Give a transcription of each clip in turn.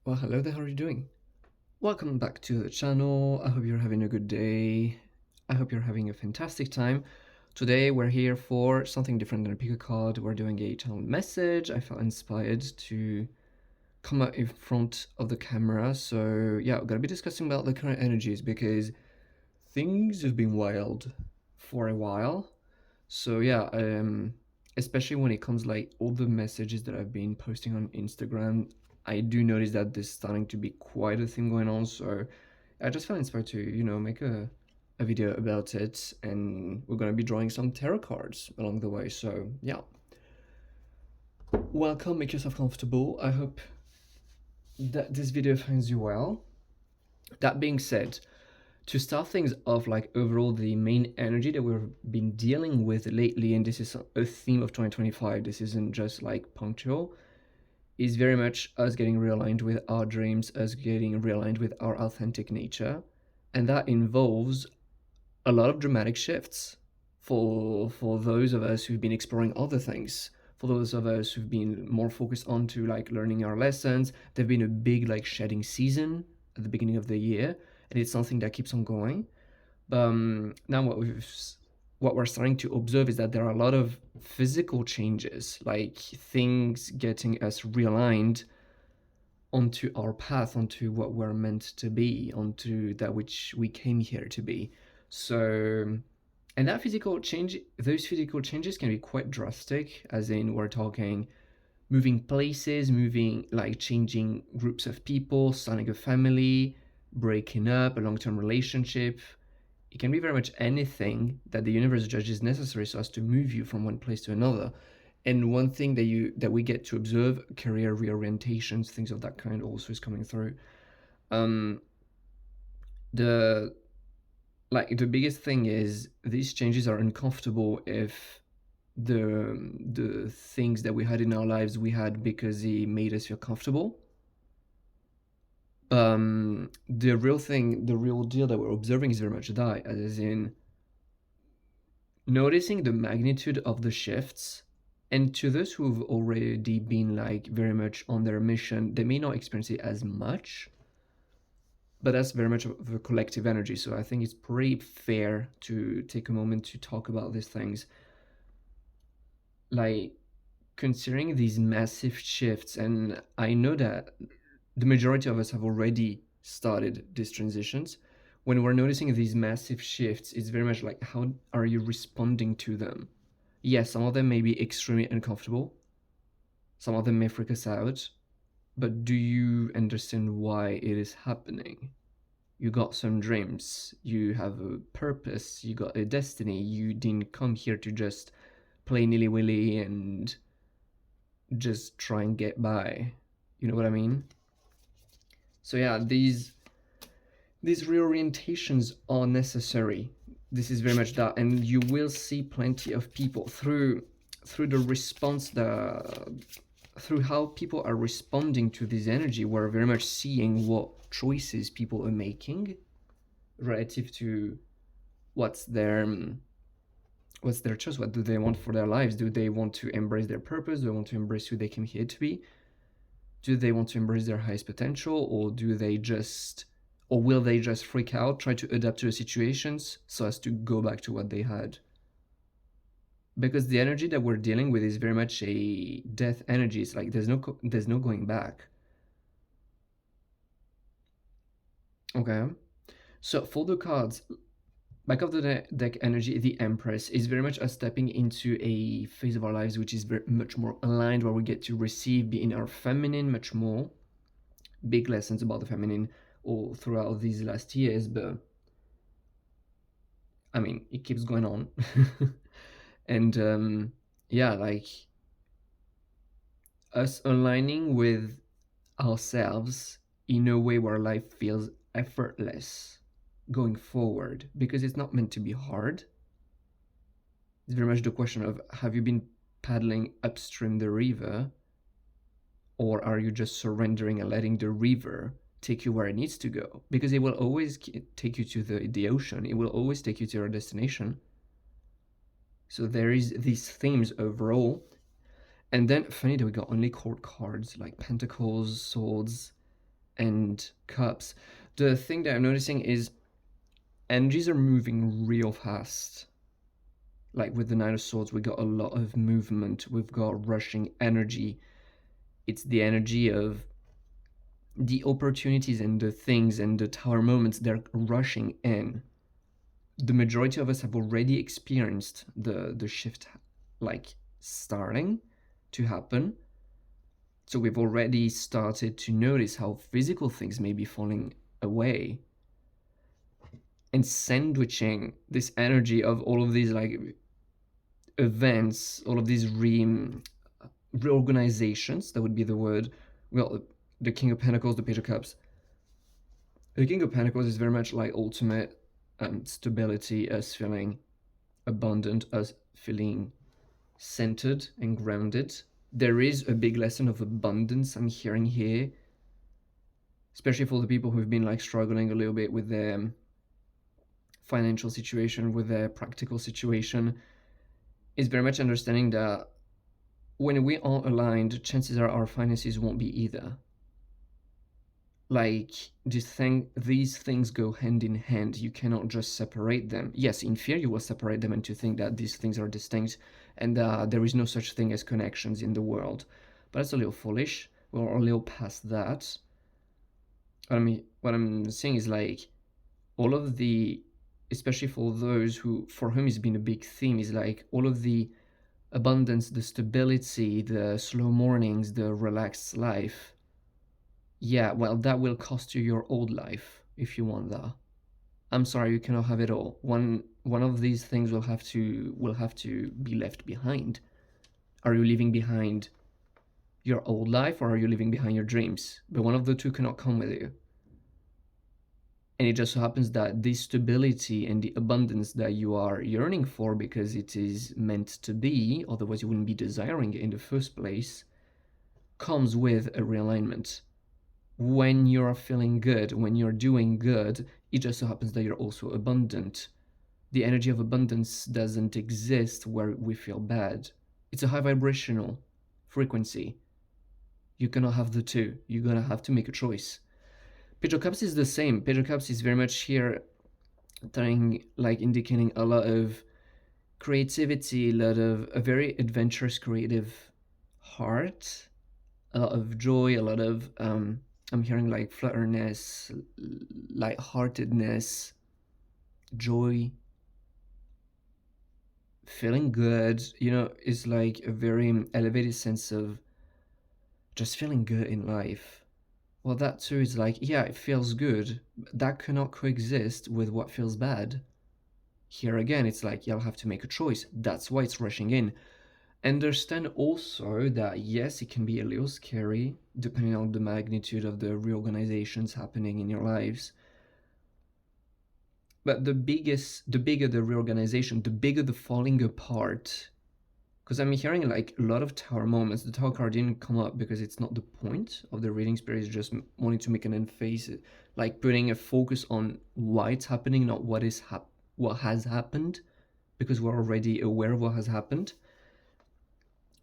Well, hello there, how are you doing? Welcome back to the channel. I hope you're having a good day. I hope you're having a fantastic time. Today we're here for something different than a pick a card. We're doing a channel message. I felt inspired to come out in front of the camera. So yeah, we're gonna be discussing about the current energies because things have been wild for a while. So yeah, especially when it comes like all the messages that I've been posting on Instagram, I do notice that there's starting to be quite a thing going on. So I just felt inspired to, make a video about it, and we're gonna be drawing some tarot cards along the way. So yeah, welcome, make yourself comfortable. I hope that this video finds you well. That being said, to start things off, like overall the main energy that we've been dealing with lately, and this is a theme of 2025, this isn't just like punctual, is very much us getting realigned with our dreams, us getting realigned with our authentic nature, and that involves a lot of dramatic shifts for those of us who've been exploring other things. For those of us who've been more focused on to like learning our lessons, there've been a big like shedding season at the beginning of the year, and it's something that keeps on going. Now what we're starting to observe is that there are a lot of physical changes, like things getting us realigned onto our path, onto what we're meant to be, onto that which we came here to be. So, and that physical change, those physical changes can be quite drastic, as in we're talking moving places, moving like changing groups of people, starting a family, breaking up, a long-term relationship. It can be very much anything that the universe judges necessary so as to move you from one place to another. And one thing that we get to observe, career reorientations, things of that kind also is coming through. Um, the the biggest thing is these changes are uncomfortable if the things that we had in our lives we had because it made us feel comfortable. The real thing, the real deal that we're observing is very much that, as in noticing the magnitude of the shifts. And to those who've already been like very much on their mission, they may not experience it as much, but that's very much of a collective energy. So I think it's pretty fair to take a moment to talk about these things. Like considering these massive shifts, and I know that the majority of us have already started these transitions. When we're noticing these massive shifts, it's very much like, how are you responding to them? Yes, some of them may be extremely uncomfortable, some of them may freak us out, but do you understand why it is happening? You got some dreams, you have a purpose, you got a destiny, you didn't come here to just play nilly-willy and just try and get by. You know what I mean? So yeah, these reorientations are necessary. This is very much that, and you will see plenty of people through the response, through how people are responding to this energy. We're very much seeing what choices people are making relative to what's their choice. What do they want for their lives? Do they want to embrace their purpose? Do they want to embrace who they came here to be? Do they want to embrace their highest potential, or will they just freak out, try to adapt to the situations so as to go back to what they had? Because the energy that we're dealing with is very much a death energy. It's like there's no going back. Okay, so for the cards, back of the deck energy, the Empress, is very much us stepping into a phase of our lives which is very much more aligned, where we get to receive, be in our feminine much more. Big lessons about the feminine all throughout these last years, but I mean, it keeps going on. And yeah, like us aligning with ourselves in a way where life feels effortless going forward, because it's not meant to be hard. It's very much the question of, have you been paddling upstream the river, or are you just surrendering and letting the river take you where it needs to go? Because it will always take you to the ocean. It will always take you to your destination. So there is these themes overall. And then funny that we got only court cards like Pentacles, Swords, and cups, the thing that I'm noticing is energies are moving real fast. Like with the Knight of Swords, we got a lot of movement, we've got rushing energy. It's the energy of the opportunities and the things and the tower moments, they're rushing in. The majority of us have already experienced the shift like starting to happen. So we've already started to notice how physical things may be falling away. And sandwiching this energy of all of these like events, all of these reorganizations, that would be the word. Well, the King of Pentacles, the Page of Cups. The King of Pentacles is very much like ultimate stability, us feeling abundant, us feeling centered and grounded. There is a big lesson of abundance I'm hearing here, especially for the people who've been like struggling a little bit with their financial situation, with their practical situation. Is very much understanding that when we aren't aligned, chances are our finances won't be either. Like these things go hand in hand. You cannot just separate them. Yes, in fear you will separate them and to think that these things are distinct and there is no such thing as connections in the world. But that's a little foolish. We're a little past that. What I'm saying is like all of the, especially for those for whom it's been a big theme, is like all of the abundance, the stability, the slow mornings, the relaxed life. Yeah, well, that will cost you your old life if you want that. I'm sorry, you cannot have it all. One of these things will have to be left behind. Are you leaving behind your old life or are you leaving behind your dreams? But one of the two cannot come with you. And it just so happens that this stability and the abundance that you are yearning for, because it is meant to be, otherwise you wouldn't be desiring it in the first place, comes with a realignment. When you're feeling good, when you're doing good, it just so happens that you're also abundant. The energy of abundance doesn't exist where we feel bad. It's a high vibrational frequency. You cannot have the two. You're gonna have to make a choice. Page of Cups is the same. Page of Cups is very much here indicating a lot of creativity, a very adventurous, creative heart, a lot of joy, a lot of I'm hearing like flutterness, lightheartedness, joy, feeling good. It's like a very elevated sense of just feeling good in life. Well, that too is like, yeah, it feels good. That cannot coexist with what feels bad. Here again, it's like you'll have to make a choice. That's why it's rushing in. Understand also that yes, it can be a little scary depending on the magnitude of the reorganizations happening in your lives. But the bigger the reorganization, the bigger the falling apart. Because I'm hearing like a lot of tower moments. The tower card didn't come up because it's not the point of the reading. Spirit is just wanting to make an emphasis, like putting a focus on why it's happening, not what has happened, because we're already aware of what has happened.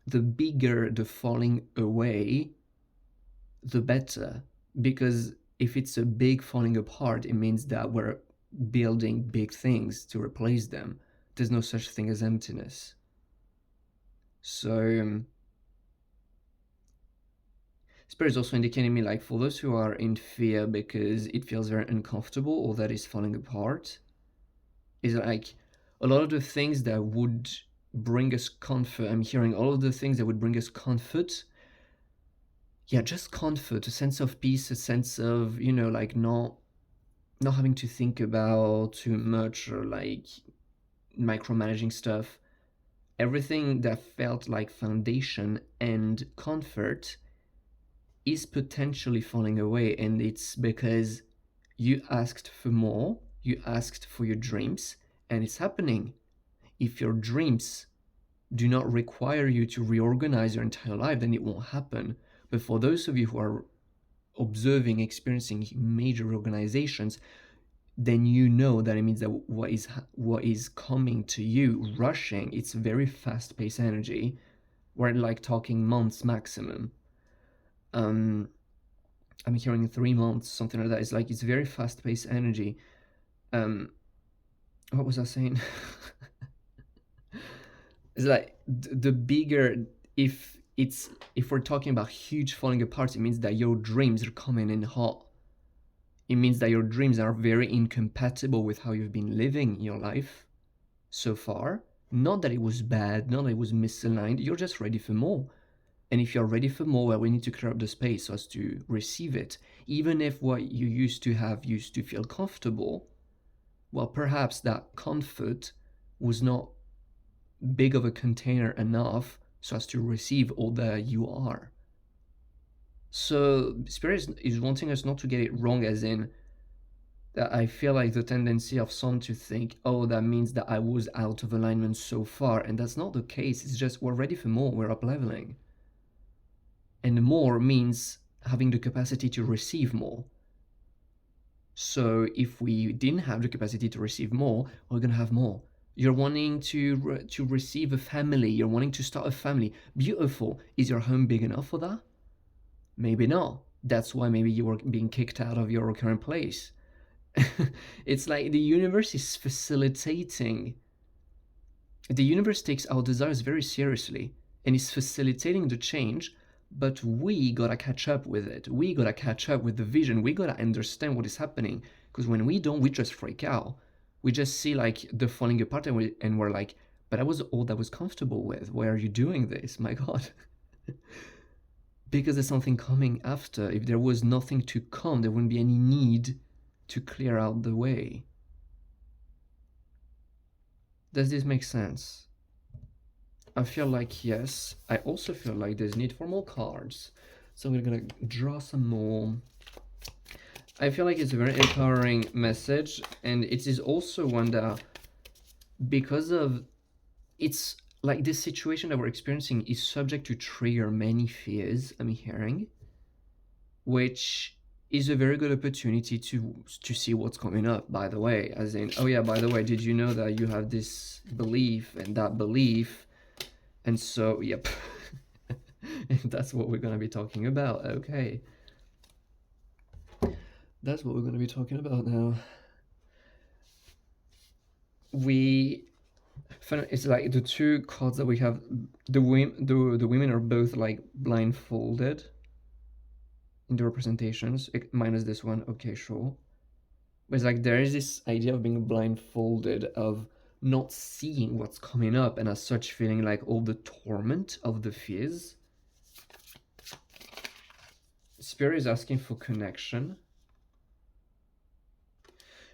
The bigger the falling away, the better. Because if it's a big falling apart, it means that we're building big things to replace them. There's no such thing as emptiness. So Spirit is also indicating me like for those who are in fear because it feels very uncomfortable or that is falling apart, is like a lot of the things that would bring us comfort. I'm hearing all of the things that would bring us comfort. Yeah, just comfort, a sense of peace, a sense of, like not having to think about too much or like micromanaging stuff. Everything that felt like foundation and comfort is potentially falling away, and it's because you asked for more, you asked for your dreams, and it's happening. If your dreams do not require you to reorganize your entire life, then it won't happen. But for those of you who are observing, experiencing major reorganizations, then you know that it means that what is coming to you, rushing, it's very fast-paced energy. We're like talking months maximum. I'm hearing 3 months, something like that. It's like it's very fast-paced energy. Um, what was I saying? It's like the bigger, if we're talking about huge falling apart, it means that your dreams are coming in hot. It means that your dreams are very incompatible with how you've been living your life so far. Not that it was bad, not that it was misaligned. You're just ready for more. And if you're ready for more, well, we need to clear up the space so as to receive it. Even if what you used to have used to feel comfortable, well, perhaps that comfort was not big of a container enough so as to receive all that you are. So Spirit is wanting us not to get it wrong, as in that I feel like the tendency of some to think, oh, that means that I was out of alignment so far, and that's not the case. It's just we're ready for more, we're up leveling. And more means having the capacity to receive more. So if we didn't have the capacity to receive more, we're gonna have more. You're wanting to receive a family. You're wanting to start a family. Beautiful. Is your home big enough for that? Maybe not. That's why maybe you were being kicked out of your current place. It's like the universe is facilitating. The universe takes our desires very seriously and is facilitating the change, but we gotta catch up with it. We gotta catch up with the vision. We gotta understand what is happening. Because when we don't, we just freak out. We just see like the falling apart, and we're like, but that was all that was comfortable with. Why are you doing this? My God. Because there's something coming after. If there was nothing to come, there wouldn't be any need to clear out the way. Does this make sense? I feel like yes. I also feel like there's need for more cards. So we're gonna draw some more. I feel like it's a very empowering message, and it is also one that, because of it's like this situation that we're experiencing is subject to trigger many fears I'm hearing, which is a very good opportunity to see what's coming up, by the way. As in, oh yeah, by the way, did you know that you have this belief and that belief? And so, yep. And that's what we're going to be talking about. Okay. That's what we're going to be talking about now. It's like the two cards that we have, the women are both like blindfolded in the representations, minus this one. Okay, sure. But it's like there is this idea of being blindfolded, of not seeing what's coming up, and as such feeling like all the torment of the fears. Spirit is asking for connection.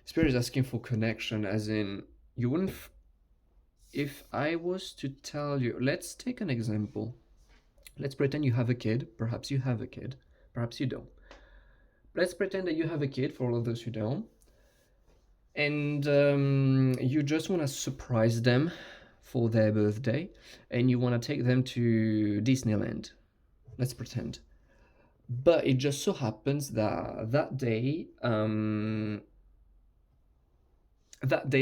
Spirit is asking for connection, as in, you wouldn't... If I was to tell you, let's take an example. Let's pretend you have a kid. Perhaps you have a kid. Perhaps you don't. Let's pretend that you have a kid, for all of those who don't. And you just want to surprise them for their birthday, and you want to take them to Disneyland. Let's pretend. But it just so happens that that day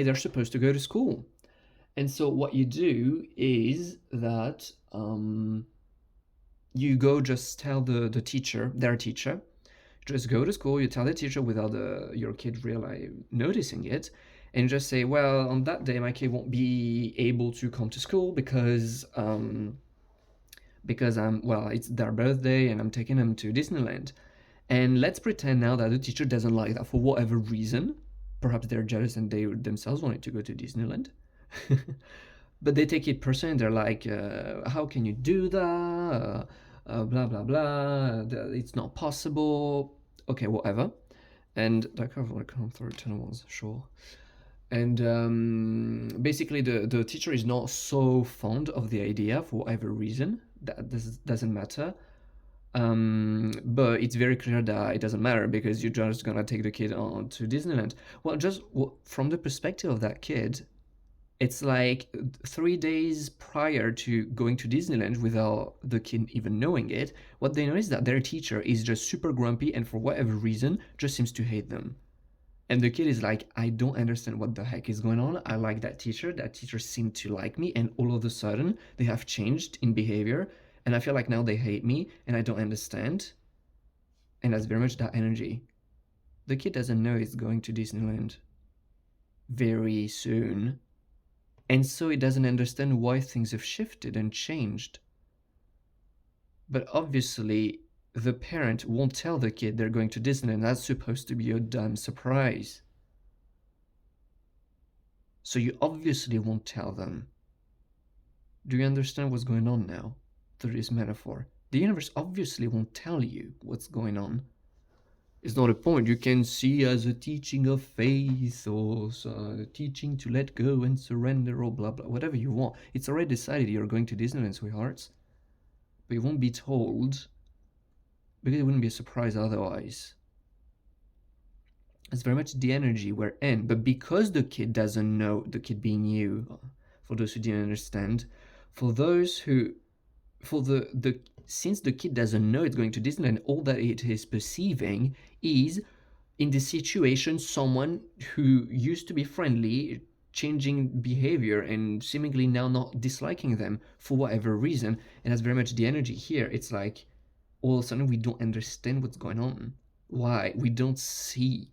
they're supposed to go to school. And so what you do is that you go just tell the teacher, their teacher, just go to school, you tell the teacher without your kid really noticing it, and just say, well, on that day my kid won't be able to come to school because it's their birthday and I'm taking them to Disneyland. And let's pretend now that the teacher doesn't like that for whatever reason. Perhaps they're jealous and they themselves wanted to go to Disneyland. But they take it personally and they're like, how can you do that? Blah, blah, blah. It's not possible. Okay, whatever. And that cover will come through ones, sure. And basically the teacher is not so fond of the idea for whatever reason. That doesn't matter. But it's very clear that it doesn't matter because you're just gonna take the kid on to Disneyland. Well, just from the perspective of that kid, it's like 3 days prior to going to Disneyland without the kid even knowing it, what they know is that their teacher is just super grumpy and for whatever reason just seems to hate them. And the kid is like, I don't understand what the heck is going on. I like that teacher seemed to like me, and all of a sudden they have changed in behavior, and I feel like now they hate me and I don't understand. And that's very much that energy. The kid doesn't know he's going to Disneyland very soon, and so he doesn't understand why things have shifted and changed. But obviously, the parent won't tell the kid they're going to Disneyland. That's supposed to be a damn surprise. So you obviously won't tell them. Do you understand what's going on now through this metaphor? The universe obviously won't tell you what's going on. It's not a point you can see as a teaching of faith or a teaching to let go and surrender or blah blah, whatever you want. It's already decided you're going to Disneyland, sweethearts. But you won't be told because it wouldn't be a surprise otherwise. It's very much the energy we're in. But because the kid doesn't know, the kid being you, for those who didn't understand, for those who, since the kid doesn't know it's going to Disneyland, all that it is perceiving is, in this situation, someone who used to be friendly changing behavior and seemingly now not disliking them for whatever reason. And that's very much the energy here. It's like all of a sudden we don't understand what's going on. Why? We don't see.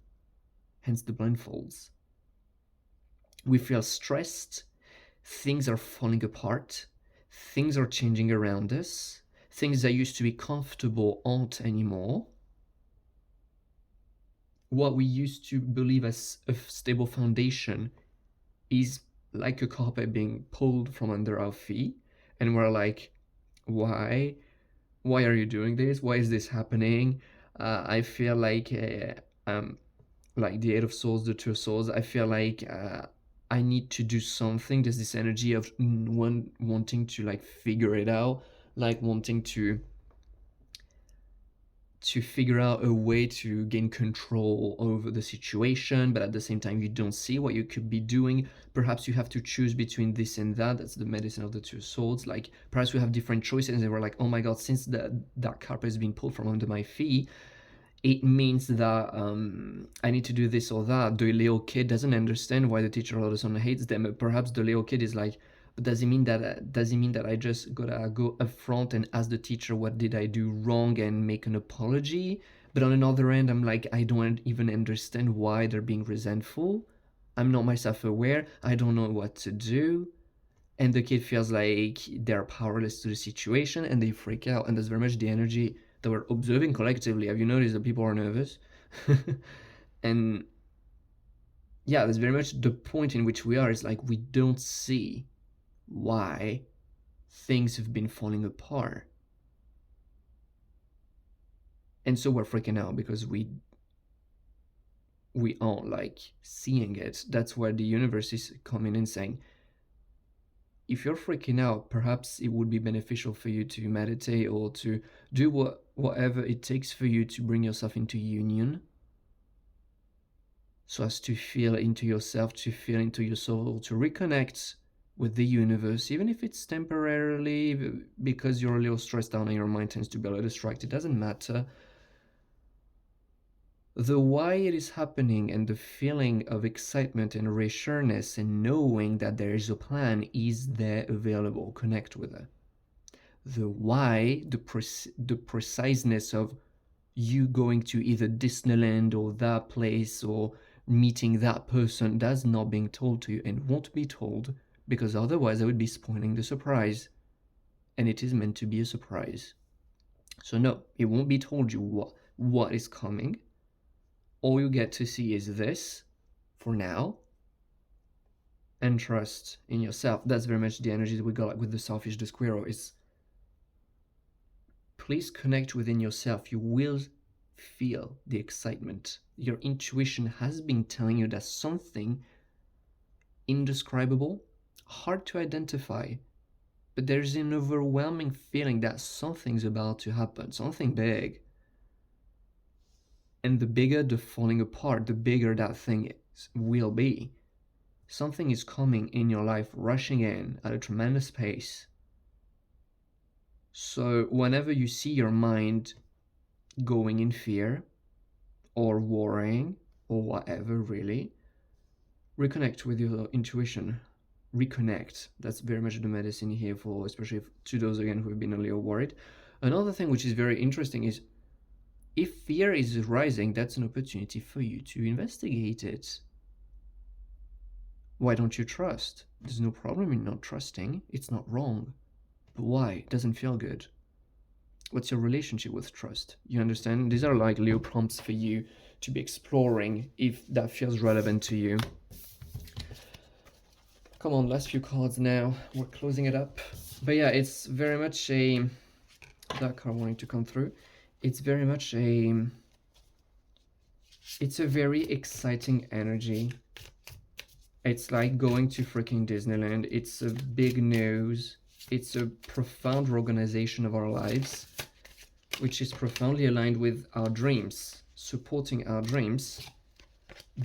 Hence the blindfolds. We feel stressed. Things are falling apart. Things are changing around us. Things that used to be comfortable aren't anymore. What we used to believe as a stable foundation is like a carpet being pulled from under our feet. And we're like, why? Why are you doing this? Why is this happening? I feel like the Eight of Swords, the Two of Swords, I feel like I need to do something. There's this energy of one wanting to like figure it out, like wanting to figure out a way to gain control over the situation, but at the same time you don't see what you could be doing. Perhaps you have to choose between this and that. That's the medicine of the Two Swords. Like perhaps we have different choices and we're like, oh my god, since that carpet is being pulled from under my feet, it means that I need to do this or that. The little kid doesn't understand why the teacher all of a sudden hates them. Perhaps the little kid is like, but does it mean that I just gotta go up front and ask the teacher what did I do wrong and make an apology? But on another end, I'm like, I don't even understand why they're being resentful. I'm not myself aware. I don't know what to do. And the kid feels like they're powerless to the situation and they freak out. And that's very much the energy that we're observing collectively. Have you noticed that people are nervous? And yeah, that's very much the point in which we are. Is like we don't see why things have been falling apart. And so we're freaking out because we aren't like seeing it. That's where the universe is coming in saying, if you're freaking out, perhaps it would be beneficial for you to meditate or to do whatever it takes for you to bring yourself into union, so as to feel into yourself, to feel into your soul, to reconnect with the universe, even if it's temporarily, because you're a little stressed out and your mind tends to be a little distracted. It doesn't matter. The why it is happening and the feeling of excitement and reassuredness and knowing that there is a plan is there available. Connect with it. The why, the preciseness of you going to either Disneyland or that place or meeting that person, that's not being told to you and won't be told, because otherwise I would be spoiling the surprise. And it is meant to be a surprise. So no, it won't be told you what is coming. All you get to see is this for now, and trust in yourself. That's very much the energy that we got, like with the Selfish, the squirrel. Is please connect within yourself. You will feel the excitement. Your intuition has been telling you that something indescribable, hard to identify, but there's an overwhelming feeling that something's about to happen, something big. And the bigger the falling apart, the bigger that thing will be. Something is coming in your life, rushing in at a tremendous pace. So whenever you see your mind going in fear or worrying or whatever, really, reconnect with your intuition. Reconnect. That's very much the medicine here for, especially to those again who have been a little worried. Another thing which is very interesting is If fear is rising, that's an opportunity for you to investigate it. Why don't you trust? There's no problem in not trusting. It's not wrong. But why? It doesn't feel good. What's your relationship with trust? You understand? These are like little prompts for you to be exploring if that feels relevant to you. Come on, last few cards now. We're closing it up. But yeah, it's very much a... that card wanting to come through. It's very much a... it's a very exciting energy. It's like going to freaking Disneyland. It's a big news. It's a profound reorganization of our lives, which is profoundly aligned with our dreams, supporting our dreams.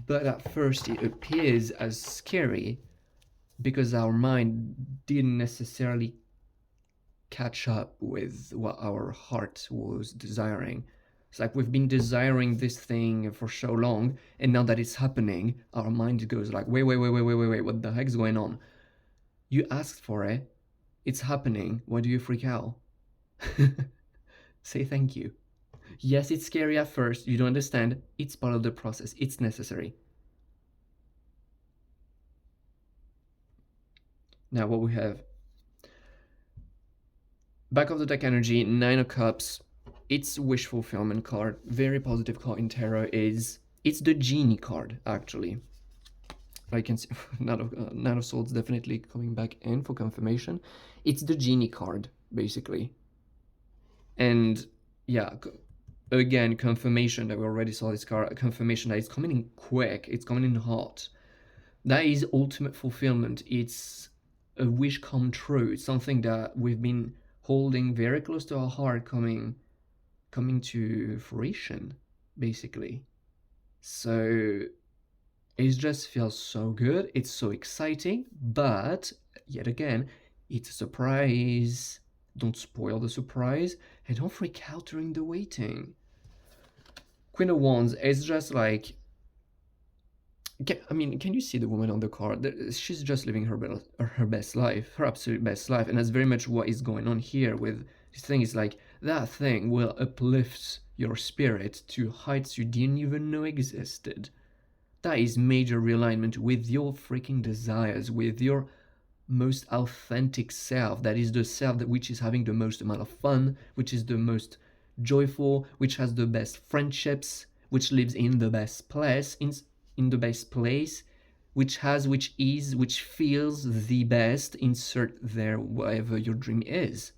But at first it appears as scary because our mind didn't necessarily catch up with what our heart was desiring. It's like we've been desiring this thing for so long, and now that it's happening, our mind goes like, wait, what the heck's going on? You asked for it, it's happening, why do you freak out? Say thank you. Yes, it's scary at first, you don't understand, it's part of the process, it's necessary. Now what we have, back of the deck energy, 9 of Cups. It's wish fulfillment card. Very positive card in tarot. It's the genie card, actually. I can see Nine of Swords definitely coming back in for confirmation. It's the genie card, basically. And yeah, again, confirmation that we already saw this card. Confirmation that it's coming in quick. It's coming in hot. That is ultimate fulfillment. It's a wish come true. It's something that we've been holding very close to our heart coming to fruition, basically. So it just feels so good. It's so exciting, but yet again, it's a surprise. Don't spoil the surprise, and don't freak out during the waiting. Queen of Wands is just like, I mean, can you see the woman on the card? She's just living her best life, her absolute best life, and that's very much what is going on here with this thing. Is like, that thing will uplift your spirit to heights you didn't even know existed. That is major realignment with your freaking desires, with your most authentic self. That is the self that which is having the most amount of fun, which is the most joyful, which has the best friendships, which lives in the best place, in the best place, which feels the best. Insert there whatever your dream is.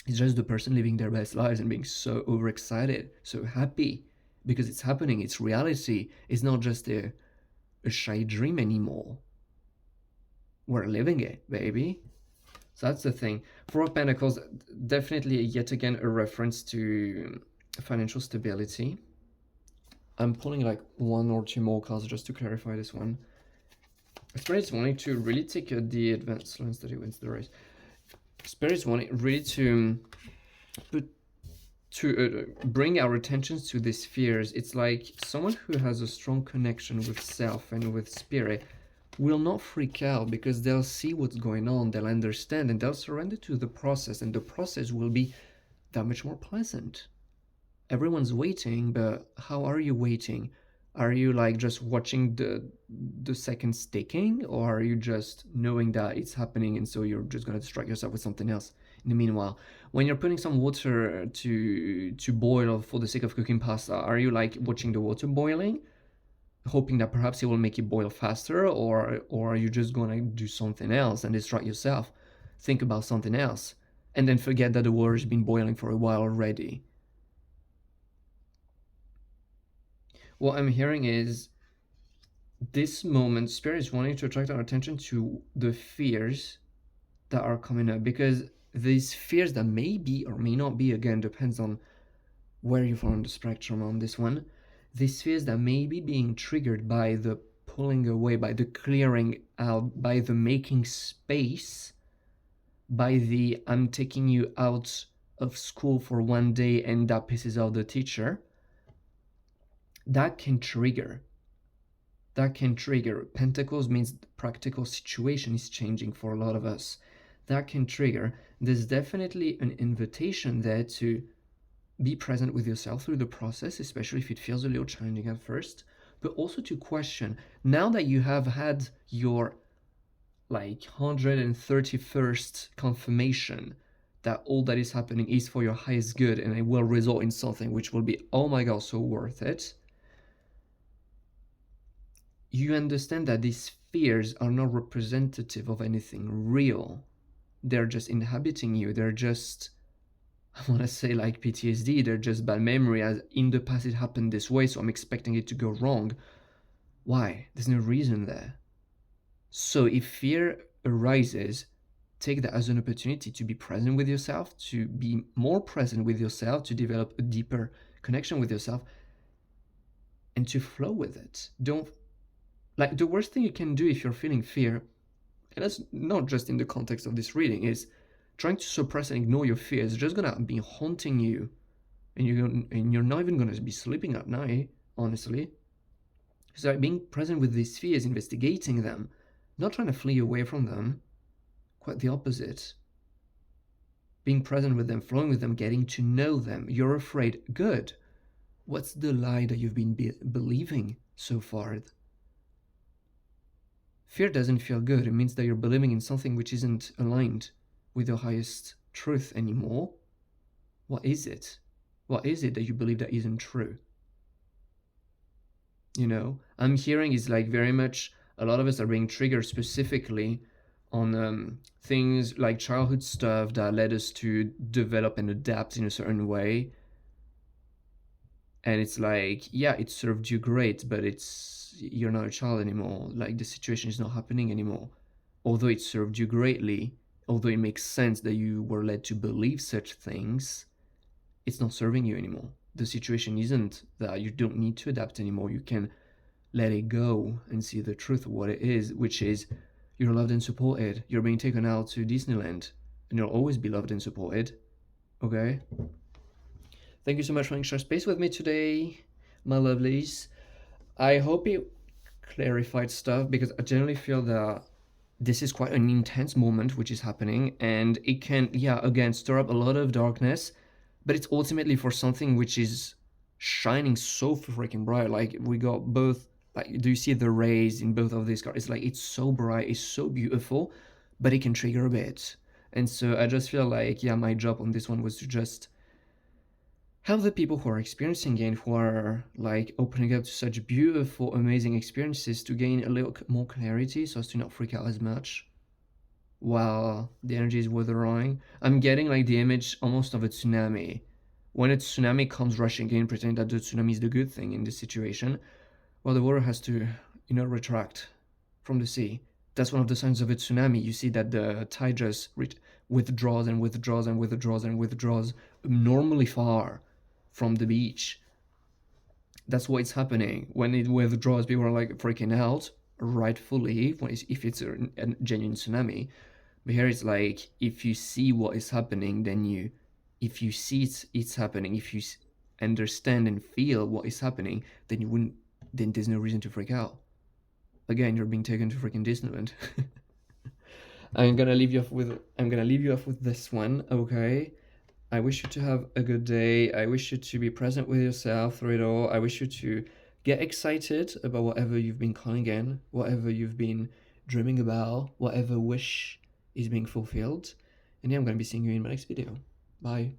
It's just the person living their best lives and being so overexcited, so happy, because it's happening, it's reality. It's not just a shy dream anymore. We're living it, baby. So that's the thing. Four of Pentacles, definitely yet again a reference to financial stability. I'm pulling like 1 or 2 more cards just to clarify this one. Spirit's wanting to really take the advanced lens that he wins the race. Spirit's wanting really to bring our attentions to these fears. It's like someone who has a strong connection with self and with spirit will not freak out because they'll see what's going on, they'll understand, and they'll surrender to the process, and the process will be that much more pleasant. Everyone's waiting, but how are you waiting? Are you like just watching the seconds ticking, or are you just knowing that it's happening and so you're just gonna distract yourself with something else in the meanwhile? When you're putting some water to boil for the sake of cooking pasta, are you like watching the water boiling, hoping that perhaps it will make it boil faster, or are you just gonna do something else and distract yourself, think about something else, and then forget that the water's been boiling for a while already? What I'm hearing is this moment, Spirit is wanting to attract our attention to the fears that are coming up, because these fears that may be or may not be, again, depends on where you fall on the spectrum on this one, these fears that may be being triggered by the pulling away, by the clearing out, by the making space, by the I'm taking you out of school for one day and that pisses off the teacher, that can trigger. Pentacles means the practical situation is changing for a lot of us. That can trigger. There's definitely an invitation there to be present with yourself through the process, especially if it feels a little challenging at first, but also to question, now that you have had your like 131st confirmation that all that is happening is for your highest good and it will result in something which will be, oh my god, so worth it, you understand that these fears are not representative of anything real. They're just inhabiting you. They're just, I want to say like PTSD, they're just bad memory, as in the past it happened this way, so I'm expecting it to go wrong. Why? There's no reason there. So if fear arises, take that as an opportunity to be present with yourself, to be more present with yourself, to develop a deeper connection with yourself, and to flow with it. Don't, like, the worst thing you can do if you're feeling fear, and that's not just in the context of this reading, is trying to suppress and ignore your fears. It's just gonna be haunting you, and you're not even gonna be sleeping at night, honestly. So like being present with these fears, investigating them, not trying to flee away from them, quite the opposite. Being present with them, flowing with them, getting to know them. You're afraid, good. What's the lie that you've been believing so far? Fear doesn't feel good. It means that you're believing in something which isn't aligned with your highest truth anymore. What is it? What is it that you believe that isn't true? You know, I'm hearing is like very much a lot of us are being triggered specifically on things like childhood stuff that led us to develop and adapt in a certain way. And it's like, yeah, it served you great, but you're not a child anymore. Like the situation is not happening anymore. Although it served you greatly, although it makes sense that you were led to believe such things, it's not serving you anymore. The situation isn't that you don't need to adapt anymore. You can let it go and see the truth of what it is, which is you're loved and supported. You're being taken out to Disneyland, and you'll always be loved and supported. Okay? Thank you so much for sharing space with me today, my lovelies. I hope it clarified stuff, because I generally feel that this is quite an intense moment which is happening, and it can, yeah, again, stir up a lot of darkness, but it's ultimately for something which is shining so freaking bright. Like we got both, like, do you see the rays in both of these cards? It's like, it's so bright, it's so beautiful, but it can trigger a bit. And so I just feel like, yeah, my job on this one was to just help the people who are experiencing it, who are like opening up to such beautiful, amazing experiences, to gain a little more clarity so as to not freak out as much while the energy is withdrawing. I'm getting like the image almost of a tsunami. When a tsunami comes rushing in, pretending that the tsunami is the good thing in this situation, well, the water has to, retract from the sea. That's one of the signs of a tsunami. You see that the tide just withdraws and withdraws and withdraws and withdraws abnormally far from the beach. That's what's happening. When it withdraws, people are like freaking out, rightfully, if it's a genuine tsunami. But here it's like, if you see what is happening, then if you see it's happening, if you understand and feel what is happening, then there's no reason to freak out. Again, you're being taken to freaking Disneyland. I'm gonna leave you off with this one, okay? I wish you to have a good day. I wish you to be present with yourself through it all. I wish you to get excited about whatever you've been calling in, whatever you've been dreaming about, whatever wish is being fulfilled. And yeah, I'm going to be seeing you in my next video. Bye.